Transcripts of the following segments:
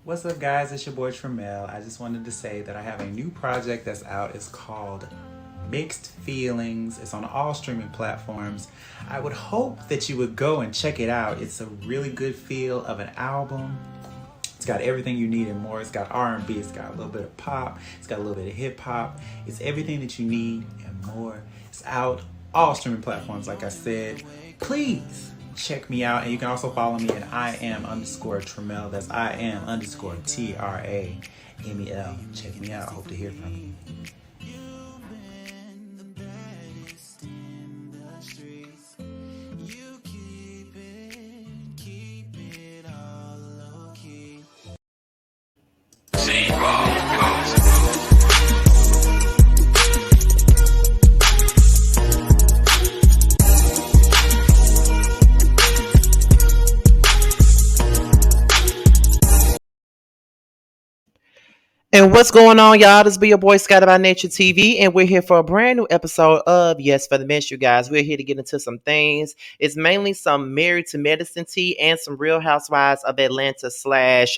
What's up, guys? It's your boy Tremel. I just wanted to say that I have a new project that's out. It's called Mixed Feelings. It's on all streaming platforms. I would hope that you would go and check it out. It's a really good feel of an album. It's got everything you need and more. It's got R&B, it's got a little bit of pop, it's got a little bit of hip hop. It's everything that you need and more. It's out all streaming platforms, like I said. Please check me out, and you can also follow me at I am underscore Tremel. That's I am underscore TRAMEL. Check me out. I hope to hear from you. And what's going on, y'all? This be your boy Scott by Nature TV, and we're here for a brand new episode of Yes for the Mess, you guys. We're here to get into some things. It's mainly some Married to Medicine tea and some Real Housewives of Atlanta /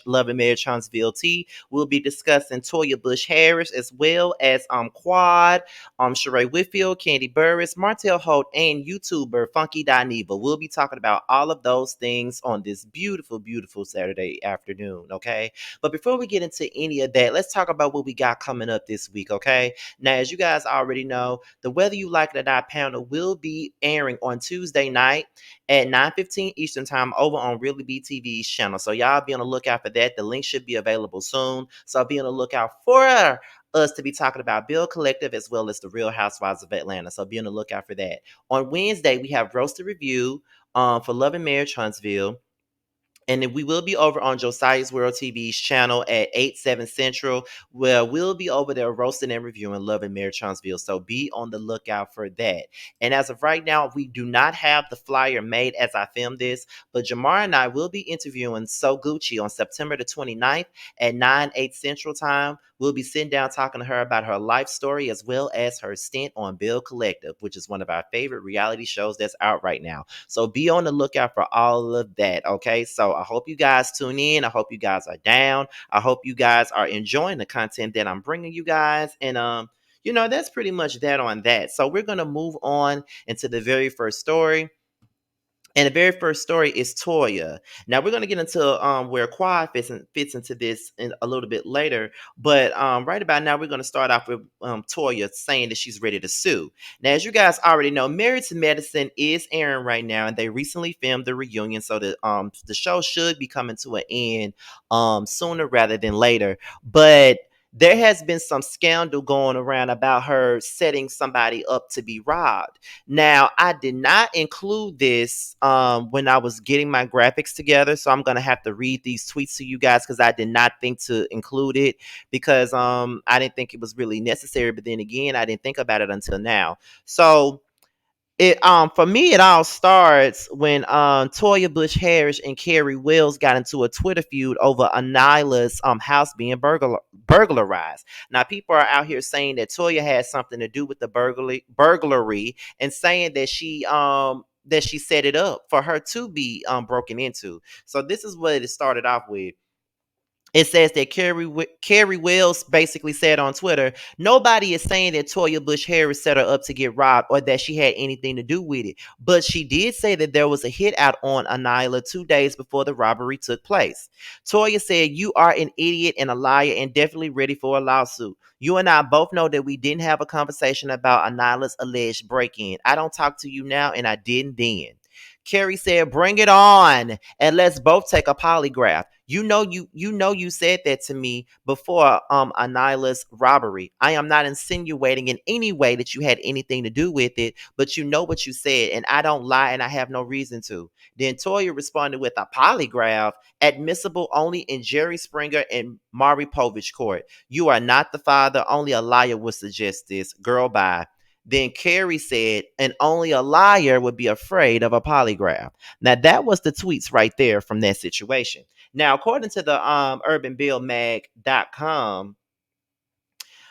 Love and Marriage Huntsville tea. We'll be discussing Toya Bush Harris as well as Quad, Sheree Whitfield, Kandi Burris, Martel Holt, and YouTuber Funky Dineva. We'll be talking about all of those things on this beautiful, beautiful Saturday afternoon, okay? But before we get into any of that, let's talk about what we got coming up this week, okay? Now, as you guys already know, the Whether You Like It or Not panel will be airing on Tuesday night at 9:15 Eastern Time over on Really BTV's channel. So y'all be on the lookout for that. The link should be available soon. So be on the lookout for us to be talking about Bill Collective as well as the Real Housewives of Atlanta. So be on the lookout for that. On Wednesday, we have Roasted Review for Love and Marriage Huntsville. And then we will be over on Josiah's World TV's channel at 8/7 Central, where we'll be over there roasting and reviewing Love and Marriage Huntsville. So be on the lookout for that. And as of right now, we do not have the flyer made as I film this, but Jamar and I will be interviewing So Gucci on September the 29th at 9/8 Central Time. We'll be sitting down talking to her about her life story as well as her stint on Bill Collective, which is one of our favorite reality shows that's out right now. So be on the lookout for all of that, okay? So I hope you guys tune in. I hope you guys are down. I hope you guys are enjoying the content that I'm bringing you guys. And that's pretty much that on that. So we're going to move on into the very first story. And the very first story is Toya. Now we're going to get into where Quad fits into this in a little bit later, but right about now we're going to start off with Toya saying that she's ready to sue. Now, as you guys already know, Married to Medicine is airing right now, and they recently filmed the reunion, so the show should be coming to an end sooner rather than later. But there has been some scandal going around about her setting somebody up to be robbed. Now, I did not include this when I was getting my graphics together, so I'm gonna have to read these tweets to you guys because I did not think to include it because I didn't think it was really necessary. But then again, I didn't think about it until now. So it for me it all starts when Toya Bush Harris and Carrie Wells got into a Twitter feud over Anila's house being burglarized. Now people are out here saying that Toya had something to do with the burglary and saying that she set it up for her to be broken into. So this is what it started off with. It says that Carrie Wells basically said on Twitter, nobody is saying that Toya Bush Harris set her up to get robbed or that she had anything to do with it. But she did say that there was a hit out on Anila 2 days before the robbery took place. Toya said, you are an idiot and a liar and definitely ready for a lawsuit. You and I both know that we didn't have a conversation about Anila's alleged break-in. I don't talk to you now and I didn't then. Carrie said, bring it on and let's both take a polygraph. You said that to me before Anila's robbery. I am not insinuating in any way that you had anything to do with it, but you know what you said, and I don't lie and I have no reason to. Then Toya responded with a polygraph, admissible only in Jerry Springer and Maury Povich court. You are not the father. Only a liar would suggest this. Girl, bye. Then Carrie said, and only a liar would be afraid of a polygraph. Now, that was the tweets right there from that situation. Now, according to the urbanbillmag.com,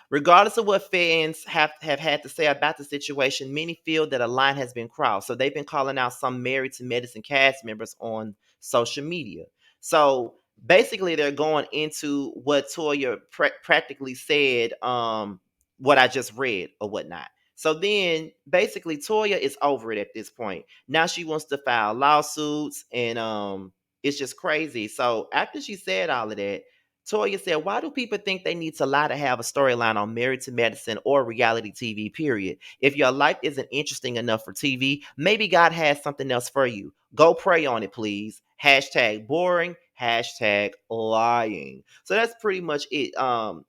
regardless of what fans have had to say about the situation, many feel that a line has been crossed. So they've been calling out some Married to Medicine cast members on social media. So basically they're going into what Toya practically said, what I just read or whatnot. So then basically Toya is over it at this point. Now she wants to file lawsuits, and it's just crazy. So after she said all of that, Toya said, why do people think they need to lie to have a storyline on Married to Medicine or reality TV, period? If your life isn't interesting enough for TV, maybe God has something else for you. Go pray on it, please. Hashtag boring, hashtag lying. So that's pretty much it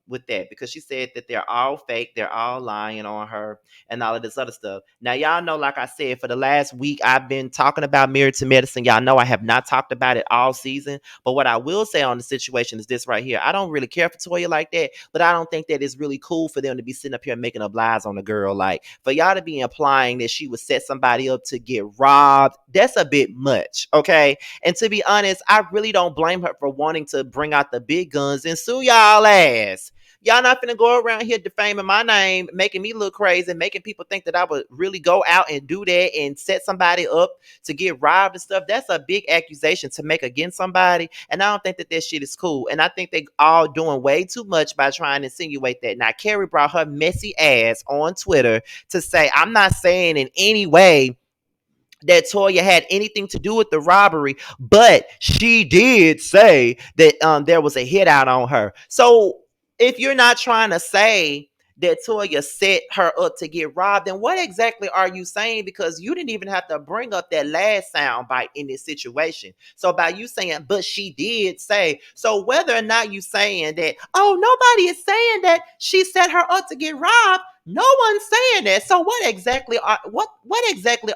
with that, because she said that they're all fake, they're all lying on her and all of this other stuff. Now y'all know, like I said, for the last week I've been talking about Married to Medicine. Y'all know I have not talked about it all season, but what I will say on the situation is this right here. I don't really care for Toya like that, but I don't think that it's really cool for them to be sitting up here making up lies on the girl. Like, for y'all to be implying that she would set somebody up to get robbed, that's a bit much, okay? And to be honest, I really don't blame her for wanting to bring out the big guns and sue y'all ass. Y'all not finna go around here defaming my name, making me look crazy, making people think that I would really go out and do that and set somebody up to get robbed and stuff. That's a big accusation to make against somebody. And I don't think that shit is cool. And I think they all doing way too much by trying to insinuate that. Now, Carrie brought her messy ass on Twitter to say, I'm not saying in any way that Toya had anything to do with the robbery, but she did say that there was a hit out on her. So if you're not trying to say that Toya set her up to get robbed, then what exactly are you saying? Because you didn't even have to bring up that last sound bite in this situation. So by you saying, but she did say, so whether or not you saying that, oh, nobody is saying that she set her up to get robbed, no one's saying that. So what exactly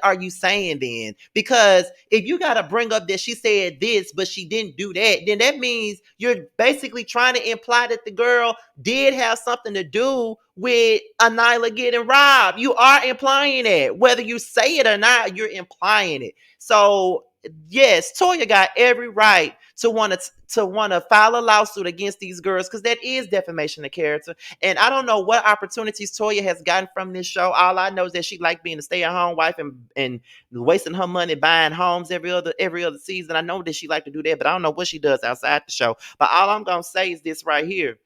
are you saying then? Because if you gotta bring up that she said this, but she didn't do that, then that means you're basically trying to imply that the girl did have something to do with Anila getting robbed. You are implying it. Whether you say it or not, you're implying it. So yes, Toya got every right to want to file a lawsuit against these girls, because that is defamation of character. And I don't know what opportunities Toya has gotten from this show. All I know is that she likes being a stay-at-home wife and wasting her money buying homes every other season. I know that she like to do that, but I don't know what she does outside the show. But all I'm gonna say is this right here.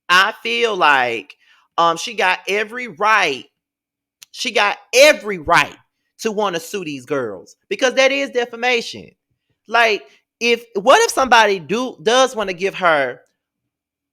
I feel like she got every right. She got every right to want to sue these girls, because that is defamation. Like, what if somebody does want to give her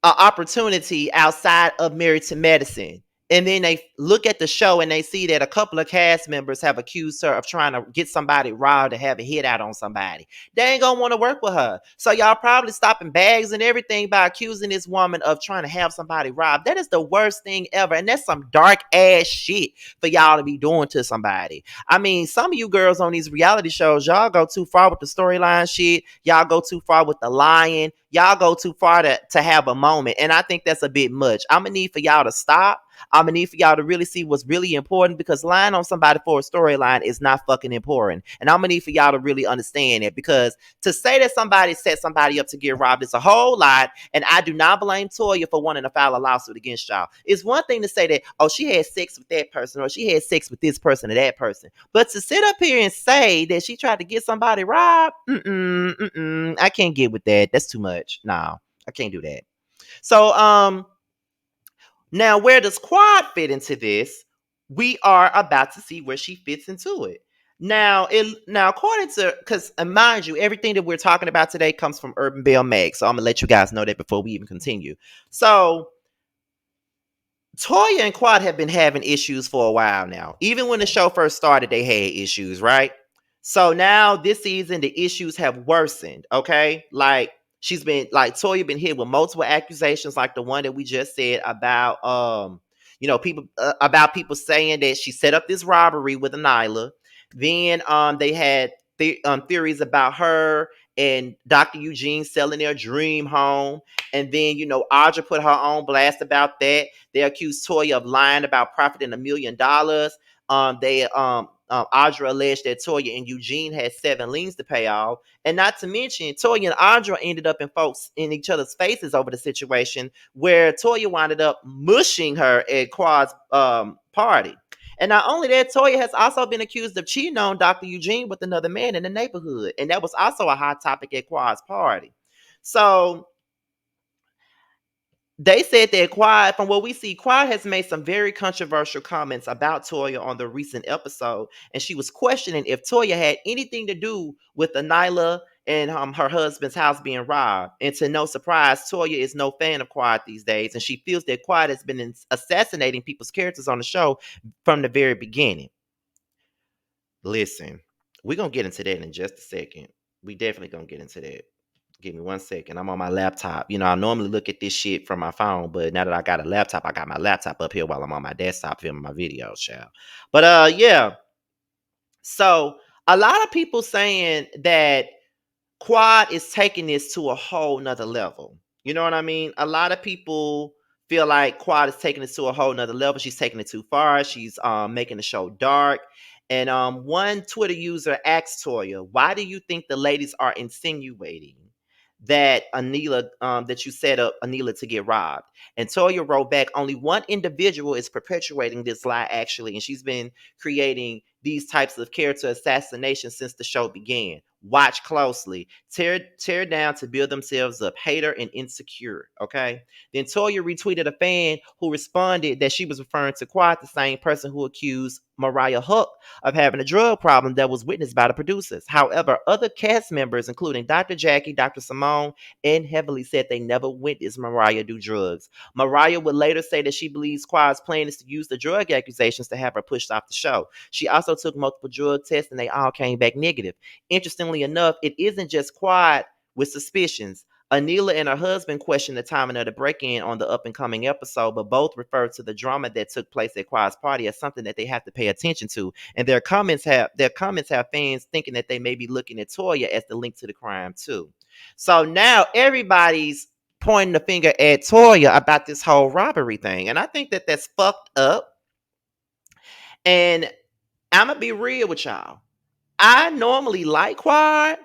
opportunity outside of Married to Medicine, and then they look at the show and they see that a couple of cast members have accused her of trying to get somebody robbed to have a hit out on somebody? They ain't gonna want to work with her. So y'all probably stopping bags and everything by accusing this woman of trying to have somebody robbed. That is the worst thing ever, and that's some dark ass shit for y'all to be doing to somebody. I mean, some of you girls on these reality shows, y'all go too far with the storyline shit. Y'all go too far with the lying. Y'all go too far to have a moment. And I think that's a bit much. I'm going to need for y'all to stop. I'm going to need for y'all to really see what's really important, because lying on somebody for a storyline is not fucking important. And I'm going to need for y'all to really understand it, because to say that somebody set somebody up to get robbed is a whole lot. And I do not blame Toya for wanting to file a lawsuit against y'all. It's one thing to say that, oh, she had sex with that person, or she had sex with this person or that person. But to sit up here and say that she tried to get somebody robbed, I can't get with that. That's too much. No, I can't do that. So, now where does Quad fit into this? We are about to see where she fits into it. Now according to, because mind you, everything that we're talking about today comes from Urban Bell Mag, so I'm gonna let you guys know that before we even continue. So Toya and Quad have been having issues for a while now. Even when the show first started, they had issues, right? So now this season, the issues have worsened. Okay, like Toya been hit with multiple accusations, like the one that we just said about people about people saying that she set up this robbery with Anila. Then they had theories about her and Dr. Eugene selling their dream home. And then, Audra put her own blast about that. They accused Toya of lying about profiting $1 million. Audra alleged that Toya and Eugene had 7 liens to pay off. And not to mention, Toya and Audra ended up in each other's faces over the situation, where Toya wound up mushing her at Quad's party. And not only that, Toya has also been accused of cheating on Dr. Eugene with another man in the neighborhood. And that was also a hot topic at Quad's party. So they said that Quad, from what we see, Quad has made some very controversial comments about Toya on the recent episode, and she was questioning if Toya had anything to do with Anila and her husband's house being robbed. And to no surprise, Toya is no fan of Quad these days, and she feels that Quad has been assassinating people's characters on the show from the very beginning. Listen, we're gonna get into that in just a second. We definitely gonna get into that. Give me 1 second. I'm on my laptop. You know, I normally look at this shit from my phone, but now that I got a laptop, I got my laptop up here while I'm on my desktop filming my videos, child. But yeah. So a lot of people saying that Quad is taking this to a whole nother level. You know what I mean? A lot of people feel like Quad is taking this to a whole nother level. She's taking it too far. She's making the show dark. And one Twitter user asked Toya, why do you think the ladies are insinuating that that you set up Anila to get robbed? And Toya wrote back, only one individual is perpetuating this lie, actually, and she's been creating these types of character assassinations since the show began. Watch closely. Tear down to build themselves up. Hater and insecure. Okay. Then Toya retweeted a fan who responded that she was referring to Quad, the same person who accused Mariah Huq of having a drug problem that was witnessed by the producers. However, other cast members, including Dr. Jackie, Dr. Simone, and Heavily, said they never witnessed Mariah do drugs. Mariah would later say that she believes Quad's plan is to use the drug accusations to have her pushed off the show. She also took multiple drug tests and they all came back negative. Interestingly enough, it isn't just Quad with suspicions. Anila and her husband questioned the timing of the break-in on the up-and-coming episode, but both referred to the drama that took place at Quad's party as something that they have to pay attention to. And their comments have fans thinking that they may be looking at Toya as the link to the crime too. So now everybody's pointing the finger at Toya about this whole robbery thing, and I think that that's fucked up. And I'm gonna be real with y'all. I normally like Quad,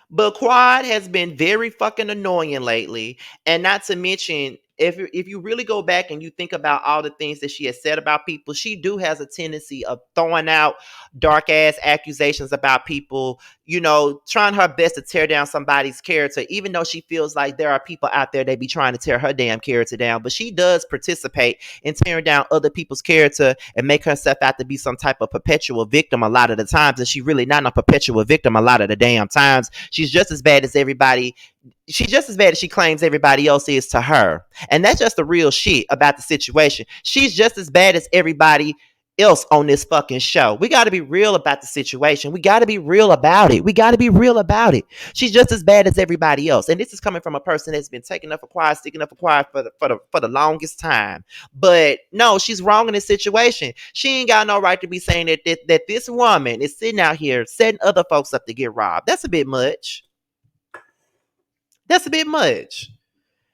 but Quad has been very fucking annoying lately. And not to mention, if you really go back and you think about all the things that she has said about people, she do has a tendency of throwing out dark ass accusations about people, you know, trying her best to tear down somebody's character, even though she feels like there are people out there that be trying to tear her damn character down. But she does participate in tearing down other people's character and make herself out to be some type of perpetual victim a lot of the times. And she really not a perpetual victim a lot of the damn times. She's just as bad as everybody. She's just as bad as she claims everybody else is to her. And that's just the real shit about the situation. She's just as bad as everybody else on this fucking show. We got to be real about the situation. We got to be real about it. We got to be real about it. She's just as bad as everybody else. And this is coming from a person that's been taking up for quiet, sticking up for quiet for the longest time. But no, she's wrong in this situation. She ain't got no right to be saying that this woman is sitting out here setting other folks up to get robbed. That's a bit much. That's a bit much.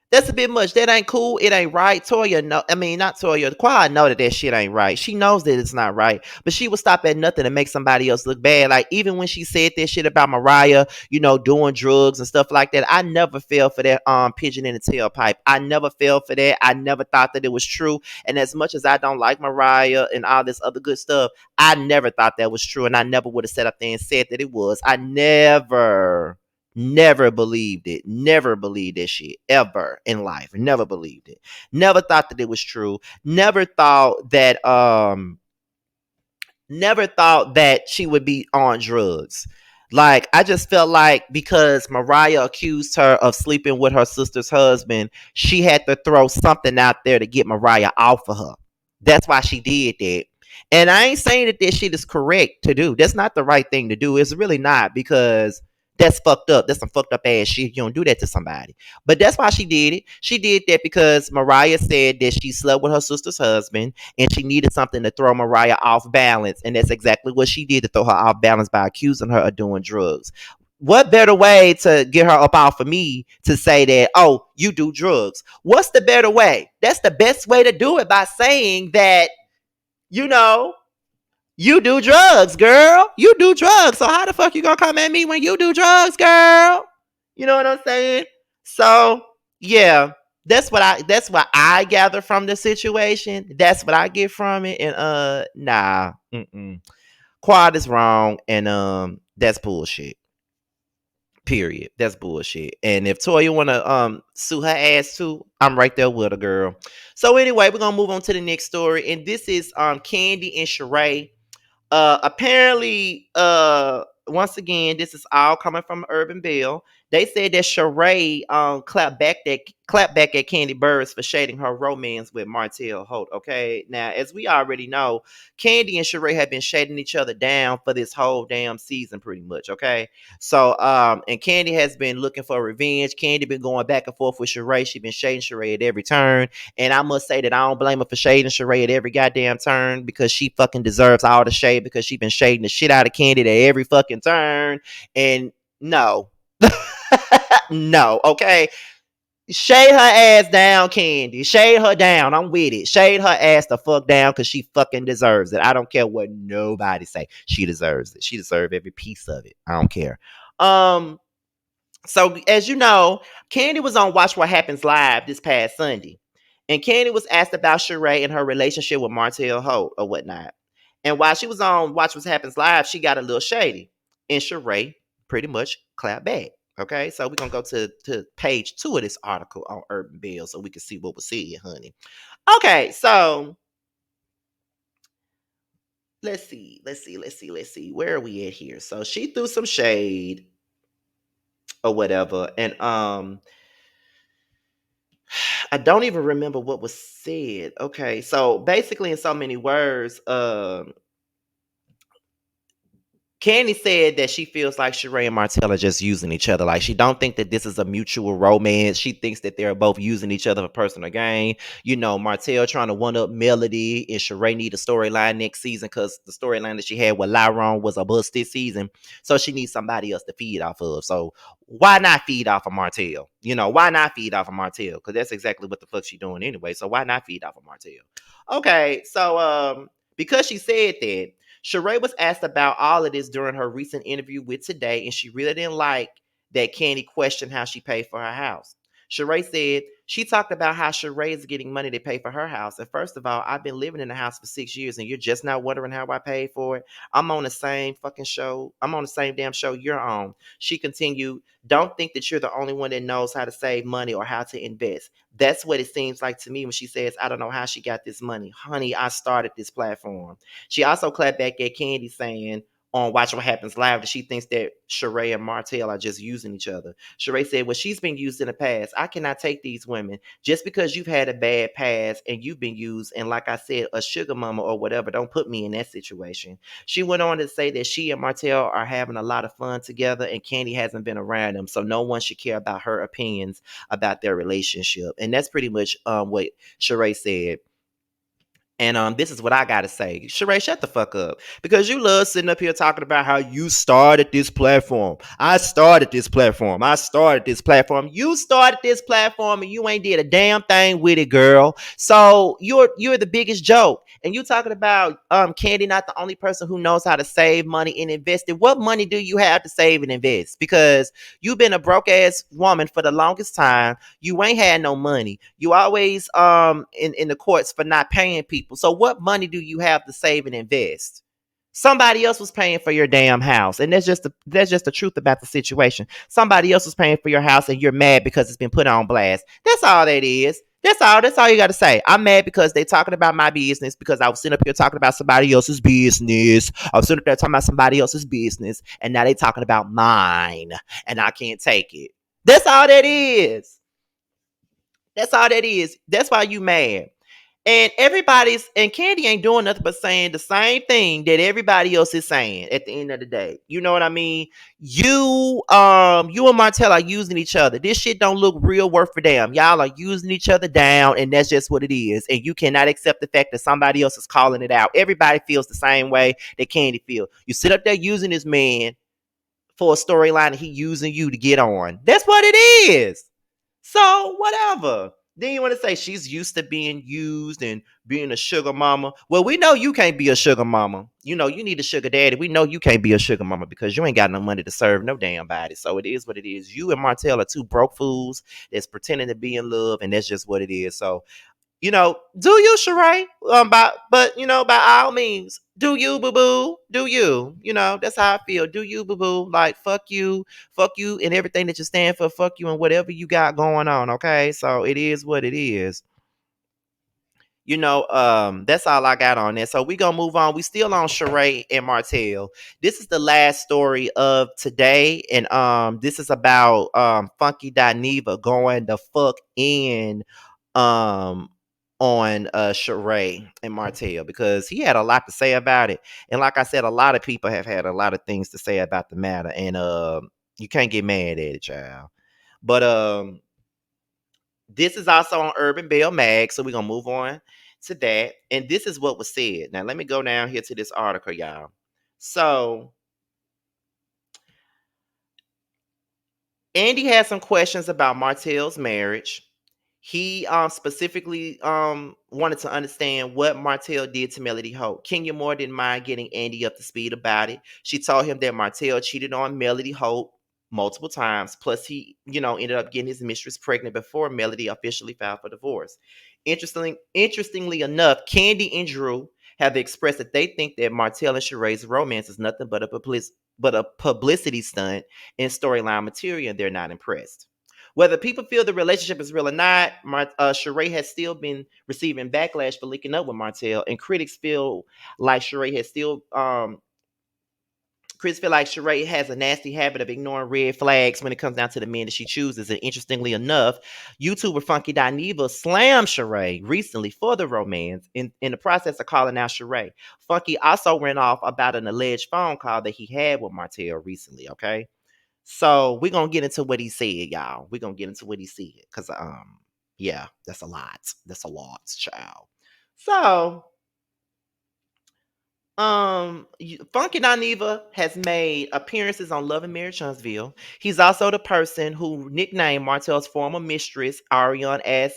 That's a bit much. That ain't cool. It ain't right. Toya, no, I mean, not Toya. Quad know that shit ain't right. She knows that it's not right, but she would stop at nothing to make somebody else look bad. Like, even when she said that shit about Mariah, you know, doing drugs and stuff like that, I never fell for that pigeon in the tailpipe. I never fell for that. I never thought that it was true. And as much as I don't like Mariah and all this other good stuff, I never thought that was true. And I never would have sat up there and said that it was. I never believed it. Never believed this shit ever in life. Never believed it. Never thought that it was true. Never thought that she would be on drugs. Like, I just felt like because Mariah accused her of sleeping with her sister's husband, she had to throw something out there to get Mariah off of her. That's why she did that. And I ain't saying that this shit is correct to do. That's not the right thing to do. It's really not, because that's fucked up. That's some fucked up ass shit. You don't do that to somebody. But that's why she did it. She did that because Mariah said that she slept with her sister's husband and she needed something to throw Mariah off balance. And that's exactly what she did, to throw her off balance by accusing her of doing drugs. What better way to get her up off of me to say that, oh, you do drugs? What's the better way? That's the best way to do it, by saying that, you know, you do drugs, girl. You do drugs. So how the fuck you gonna come at me when you do drugs, girl? You know what I'm saying? So yeah, that's what I gather from the situation. That's what I get from it. And nah. Quad is wrong, and that's bullshit. Period. That's bullshit. And if Toya wanna sue her ass too, I'm right there with her, girl. So anyway, we're gonna move on to the next story, and this is Kandi and Shereé. Apparently, once again, this is all coming from Urban Bill. They said that Shereé clapped back at Kandi Burruss for shading her romance with Martel Holt. Okay, now as we already know, Kandi and Shereé have been shading each other down for this whole damn season, pretty much. Okay, so and Kandi has been looking for revenge. Kandi been going back and forth with Shereé. She been shading Shereé at every turn. And I must say that I don't blame her for shading Shereé at every goddamn turn, because she fucking deserves all the shade, because she been shading the shit out of Kandi at every fucking turn. And no. No, okay? Shade her ass down, Kandi. Shade her down. I'm with it. Shade her ass the fuck down, because she fucking deserves it. I don't care what nobody say. She deserves it. She deserves every piece of it. I don't care. So as you know, Kandi was on Watch What Happens Live this past Sunday. And Kandi was asked about Shereé and her relationship with Martel Holt or whatnot. And while she was on Watch What Happens Live, she got a little shady. And Shereé pretty much clapped back. Okay, so we're gonna go to page 2 of this article on Urban Bill so we can see what was said, honey. Okay, so let's see. Where are we at here? So she threw some shade or whatever. And I don't even remember what was said. Okay, so basically, in so many words, Kandi said that she feels like Shereé and Martel are just using each other. Like, she don't think that this is a mutual romance. She thinks that they're both using each other for personal gain. You know, Martel trying to one up Melody, and Shereé need a storyline next season because the storyline that she had with Lyron was a bust this season. So she needs somebody else to feed off of. So why not feed off of Martel? You know, why not feed off of Martel? Because that's exactly what the fuck she doing anyway. So why not feed off of Martel? Okay, so because she said that, Shereé was asked about all of this during her recent interview with Today, and she really didn't like that Kandi questioned how she paid for her house. Shereé said she talked about how Shereé is getting money to pay for her house. And first of all, I've been living in the house for 6 years, and you're just now wondering how I paid for it. I'm on the same fucking show. I'm on the same damn show you're on. She continued, don't think that you're the only one that knows how to save money or how to invest. That's what it seems like to me when she says, I don't know how she got this money. Honey, I started this platform. She also clapped back at Kandi, saying on Watch What Happens Live that she thinks that Shereé and Martel are just using each other. Shereé said, well, she's been used in the past. I cannot take these women. Just because you've had a bad past and you've been used, and like I said, a sugar mama or whatever, don't put me in that situation. She went on to say that she and Martel are having a lot of fun together, and Kandi hasn't been around them, so no one should care about her opinions about their relationship. And that's pretty much what Shereé said. And this is what I gotta say. Shereé, shut the fuck up. Because you love sitting up here talking about how you started this platform. I started this platform. I started this platform. You started this platform and you ain't did a damn thing with it, girl. So you're the biggest joke. And you talking about Kandi not the only person who knows how to save money and invest it. What money do you have to save and invest? Because you've been a broke ass woman for the longest time. You ain't had no money. You always in the courts for not paying people. So what money do you have to save and invest? Somebody else was paying for your damn house, and that's just the truth about the situation. Somebody else was paying for your house, and you're mad because it's been put on blast. That's all that is. That's all. That's all you got to say. I'm mad because they talking about my business, because I was sitting up here talking about somebody else's business. I was sitting up there talking about somebody else's business, and now they talking about mine, and I can't take it. That's all that is. That's all that is. That's why you mad. And Kandi ain't doing nothing but saying the same thing that everybody else is saying at the end of the day. You know what I mean? You and Martel are using each other. This shit don't look real worth for damn. Y'all are using each other down, and that's just what it is. And you cannot accept the fact that somebody else is calling it out. Everybody feels the same way that Kandi feel. You sit up there using this man for a storyline, and he using you to get on. That's what it is. So whatever. Then you want to say she's used to being used and being a sugar mama. Well, we know you can't be a sugar mama. You know, you need a sugar daddy. We know you can't be a sugar mama because you ain't got no money to serve no damn body. So it is what it is. You and Martel are two broke fools that's pretending to be in love, and that's just what it is. So Do you, Shereé? By all means, do you, boo boo? Do you? That's how I feel. Do you, boo boo? Like, fuck you, and everything that you stand for. Fuck you, and whatever you got going on. Okay, so it is what it is. That's all I got on that. So we gonna move on. We still on Shereé and Martel. This is the last story of today, and this is about Funky Dineva going the fuck in um on Shereé and Martel because he had a lot to say about it. And like I said, a lot of people have had a lot of things to say about the matter, and you can't get mad at it, child. But this is also on Urban Bell Mag, so we're gonna move on to that. And this is what was said. Now let me go down here to this article, y'all. So Andy had some questions about Martell's marriage. He specifically wanted to understand what Martell did to Melody Holt. Kenya Moore didn't mind getting Andy up to speed about it. She told him that Martell cheated on Melody Holt multiple times. Plus, he, ended up getting his mistress pregnant before Melody officially filed for divorce. Interestingly enough, Kandi and Drew have expressed that they think that Martell and Sheree's romance is nothing but a publicity stunt and storyline material, and they're not impressed. Whether people feel the relationship is real or not, Shereé has still been receiving backlash for linking up with Martel, and critics feel like Shereé has a nasty habit of ignoring red flags when it comes down to the men that she chooses. And interestingly enough, YouTuber Funky Dineva slammed Shereé recently for the romance in the process of calling out Shereé. Funky also went off about an alleged phone call that he had with Martel recently, okay? So we're gonna get into what he said, y'all. We're gonna get into what he said. Cause yeah, that's a lot. That's a lot, child. So Funky Dineva has made appearances on Love and Marriage Huntsville. He's also the person who nicknamed Martel's former mistress, Ariane, as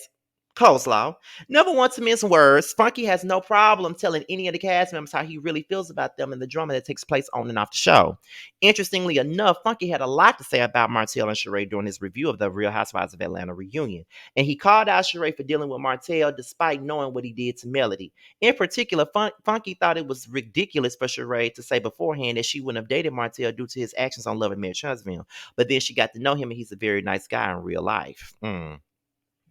Coleslaw. Never want to mince words. Funky has no problem telling any of the cast members how he really feels about them and the drama that takes place on and off the show. Interestingly enough, Funky had a lot to say about Martel and Shereé during his review of the Real Housewives of Atlanta reunion. And he called out Shereé for dealing with Martel despite knowing what he did to Melody. In particular, Funky thought it was ridiculous for Shereé to say beforehand that she wouldn't have dated Martel due to his actions on Love and Marriage Huntsville. But then she got to know him, and he's a very nice guy in real life.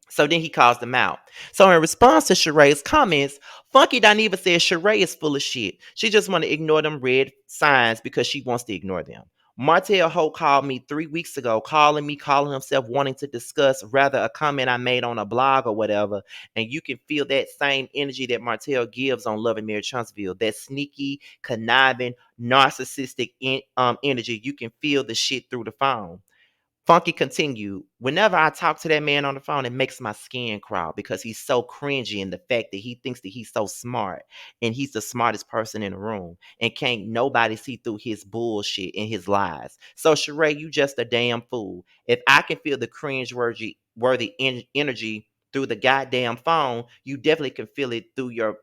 So then he calls them out. So in response to Sheree's comments, Funky Dineva says Shereé is full of shit. She just want to ignore them red signs because she wants to ignore them. Martel Holt called me 3 weeks ago, calling himself wanting to discuss rather a comment I made on a blog or whatever. And you can feel that same energy that Martel gives on Love and Marriage Huntsville, that sneaky, conniving, narcissistic energy. You can feel the shit through the phone. Funky continued, whenever I talk to that man on the phone, it makes my skin crawl because he's so cringy in the fact that he thinks that he's so smart and he's the smartest person in the room and can't nobody see through his bullshit and his lies. So Shereé, you just a damn fool. If I can feel the cringe worthy energy through the goddamn phone, you definitely can feel it through your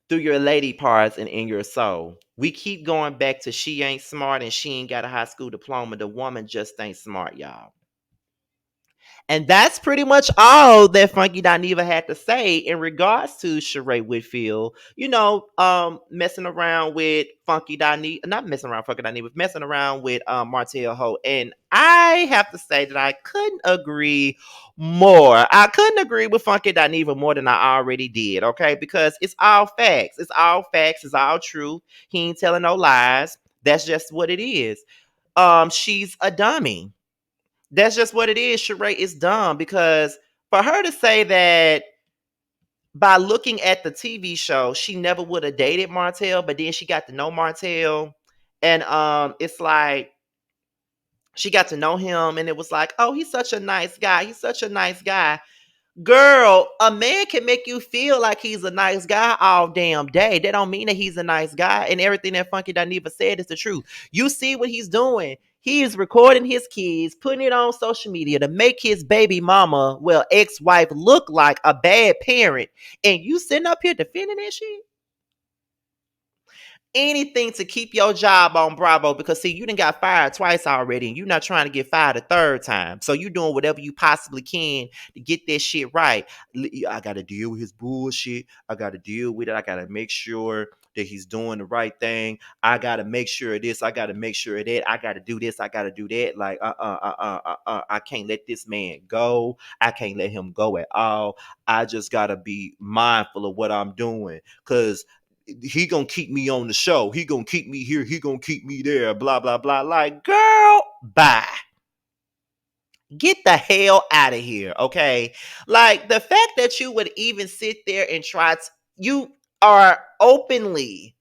through your lady parts and in your soul. We keep going back to she ain't smart and she ain't got a high school diploma. The woman just ain't smart, y'all. And that's pretty much all that Funky Dineva had to say in regards to Sheree Whitfield. Messing around with Funky Dineva, not messing around with Funky Dineva, messing around with Martel Holt. And I have to say that I couldn't agree more. I couldn't agree with Funky Dineva more than I already did, okay? Because it's all facts. It's all facts. It's all true. He ain't telling no lies. That's just what it is. She's a dummy. That's just what it is. Shereé is dumb because for her to say that by looking at the TV show, she never would have dated Martel, but then she got to know Martel, and it's like she got to know him, and it was like, oh, he's such a nice guy. He's such a nice guy. Girl, a man can make you feel like he's a nice guy all damn day. That don't mean that he's a nice guy. And everything that Funky Dineva said is the truth. You see what he's doing. He is recording his kids, putting it on social media to make his baby mama, well, ex-wife, look like a bad parent. And you sitting up here defending that shit? anything to keep your job on Bravo, because see, you done got fired twice already and you're not trying to get fired a third time. So you doing whatever you possibly can to get that shit right. I gotta deal with his bullshit. I gotta deal with it. I gotta make sure that he's doing the right thing. I gotta make sure of this. I gotta make sure of that. I gotta do this. I gotta do that. Like, I can't let this man go. I can't let him go at all. I just gotta be mindful of what I'm doing, because he gonna keep me on the show. He gonna keep me here. He gonna keep me there. Blah blah blah. Like, girl, bye. Get the hell out of here, okay? Like, the fact that you would even sit there and try to, you are openly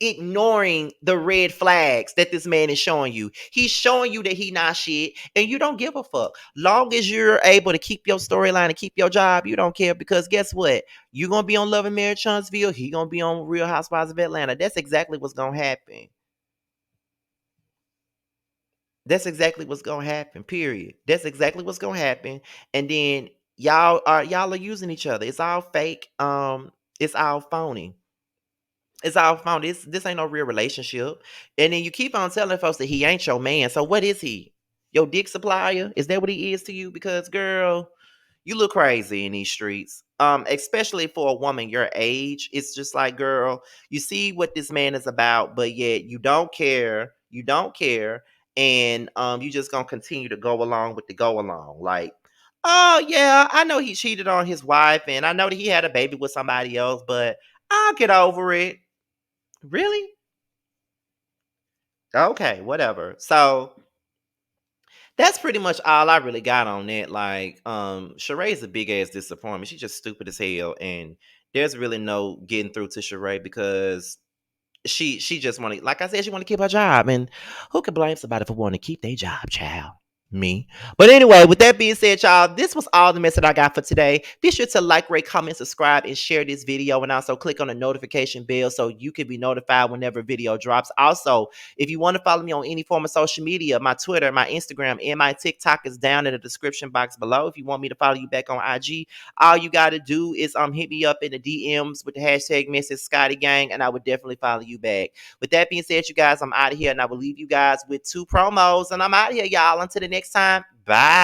ignoring the red flags that this man is showing you. He's showing you that he not shit, and you don't give a fuck. Long as you're able to keep your storyline and keep your job, you don't care, because guess what? You're gonna be on Love and Marriage Huntsville. He gonna be on Real Housewives of Atlanta. That's exactly what's gonna happen. That's exactly what's gonna happen. Period. That's exactly what's gonna happen. And then y'all are using each other. It's all fake. It's all phony. It's all phony. This ain't no real relationship. And then you keep on telling folks that he ain't your man. So what is he? Your dick supplier? Is that what he is to you? Because girl, you look crazy in these streets. Especially for a woman your age. It's just like, girl, you see what this man is about, but yet you don't care. You don't care. And you just gonna continue to go along with the go along. Like, oh yeah, I know he cheated on his wife, and I know that he had a baby with somebody else, but I'll get over it. Really? Okay, whatever. So that's pretty much all I really got on that. Like, Sheree's a big ass disappointment. She's just stupid as hell, and there's really no getting through to Sheree, because she just want to, like I said, she want to keep her job, and who can blame somebody for wanting to keep their job, child? Me. But anyway, with that being said, y'all, this was all the mess that I got for today. Be sure to like, rate, comment, subscribe, and share this video, and also click on the notification bell so you can be notified whenever video drops. Also, if you want to follow me on any form of social media, my Twitter, my Instagram, and my TikTok is down in the description box below. If you want me to follow you back on IG, all you got to do is hit me up in the DMs with the hashtag Mrs. Scotty Gang, and I would definitely follow you back. With that being said, you guys, I'm out of here, and I will leave you guys with 2 promos, and I'm out of here, y'all. Until the next time, bye.